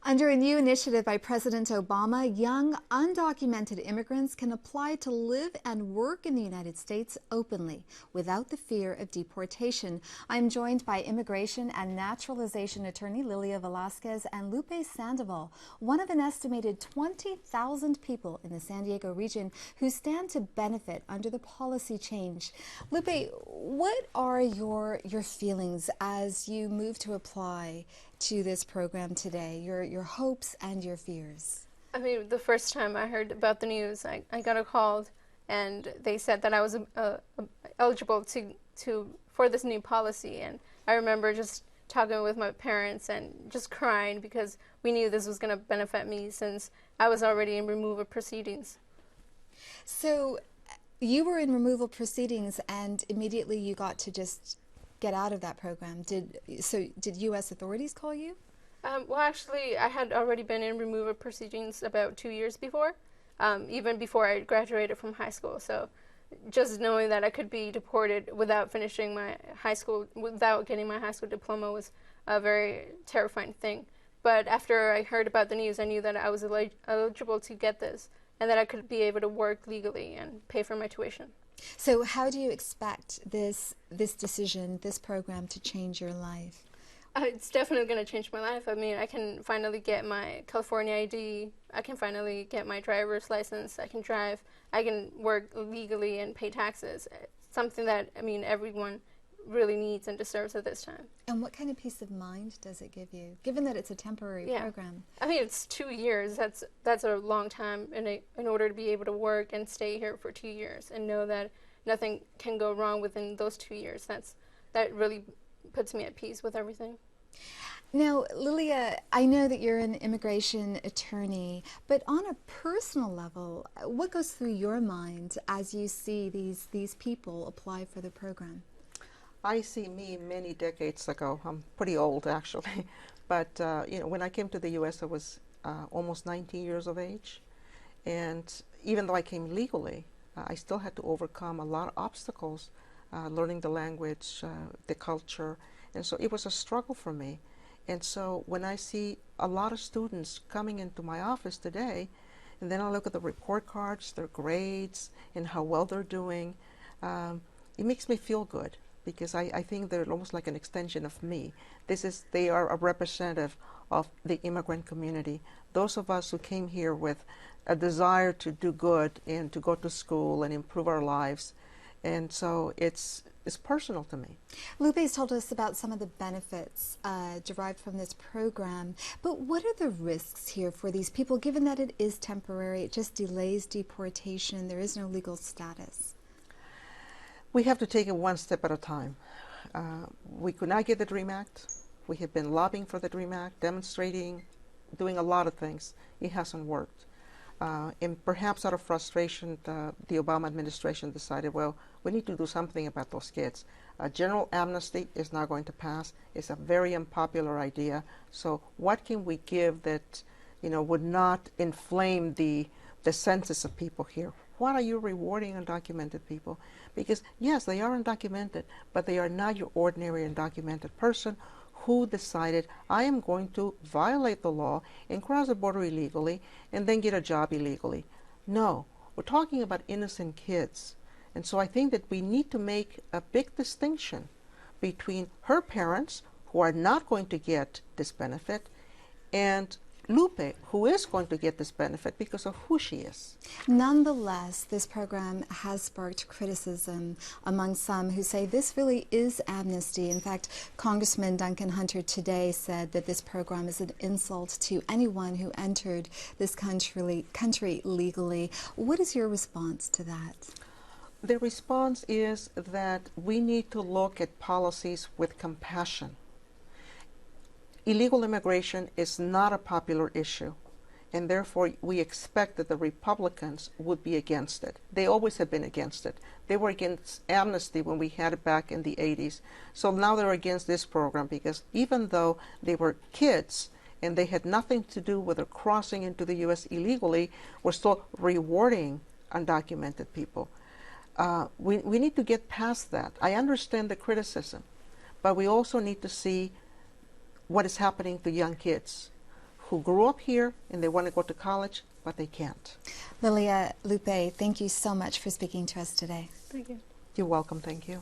Under a new initiative by President Obama, young, undocumented immigrants can apply to live and work in the United States openly without the fear of deportation. I'm joined by immigration and naturalization attorney Lilia Velasquez and Lupe Sandoval, one of an estimated 20,000 people in the San Diego region who stand to benefit under the policy change. Lupe, what are your feelings as you move to apply to this program today, your hopes and your fears? I mean, the first time I heard about the news, I got a call and they said that I was eligible for this new policy. And I remember just talking with my parents and just crying because we knew this was going to benefit me since I was already in removal proceedings. So you were in removal proceedings and immediately you got to just get out of that program. Did U.S. authorities call you? Well, actually, I had already been in removal proceedings about 2 years before, even before I graduated from high school. So just knowing that I could be deported without finishing my high school, without getting my high school diploma was a very terrifying thing. But after I heard about the news, I knew that I was eligible to get this and that I could be able to work legally and pay for my tuition. So how do you expect this decision, this program, to change your life? It's definitely going to change my life. I mean, I can finally get my California ID. I can finally get my driver's license. I can drive. I can work legally and pay taxes. It's something that, I mean, everyone really needs and deserves at this time. And what kind of peace of mind does it give you, given that it's a temporary program? I mean, it's 2 years. That's a long time in order to be able to work and stay here for 2 years and know that nothing can go wrong within those 2 years. That really puts me at peace with everything. Now, Lilia, I know that you're an immigration attorney, but on a personal level, what goes through your mind as you see these people apply for the program? I see me many decades ago. I'm pretty old, actually. But, when I came to the U.S., I was almost 19 years of age. And even though I came legally, I still had to overcome a lot of obstacles, learning the language, the culture. And so it was a struggle for me. And so when I see a lot of students coming into my office today, and then I look at the report cards, their grades, and how well they're doing, it makes me feel good. Because I think they're almost like an extension of me. They are a representative of the immigrant community. Those of us who came here with a desire to do good and to go to school and improve our lives. And so it's personal to me. Lupe's told us about some of the benefits derived from this program, but what are the risks here for these people, given that it is temporary, it just delays deportation, there is no legal status? We have to take it one step at a time. We could not get the DREAM Act. We have been lobbying for the DREAM Act, demonstrating, doing a lot of things. It hasn't worked. And perhaps out of frustration, the Obama administration decided, well, we need to do something about those kids. General amnesty is not going to pass. It's a very unpopular idea. So what can we give that, would not inflame the census of people here? What are you rewarding undocumented people? Because yes, they are undocumented, but they are not your ordinary undocumented person who decided, I am going to violate the law and cross the border illegally and then get a job illegally. No, we're talking about innocent kids. And so I think that we need to make a big distinction between her parents, who are not going to get this benefit, and Lupe, who is going to get this benefit because of who she is. Nonetheless, this program has sparked criticism among some who say this really is amnesty. In fact, Congressman Duncan Hunter today said that this program is an insult to anyone who entered this country legally. What is your response to that? The response is that we need to look at policies with compassion. Illegal immigration is not a popular issue, and therefore we expect that the Republicans would be against it. They always have been against it. They were against amnesty when we had it back in the 80s. So now they're against this program because even though they were kids and they had nothing to do with their crossing into the U.S. illegally, we're still rewarding undocumented people. We need to get past that. I understand the criticism, but we also need to see what is happening to young kids who grew up here and they want to go to college, but they can't. Lilia, Lupe, thank you so much for speaking to us today. Thank you. You're welcome. Thank you.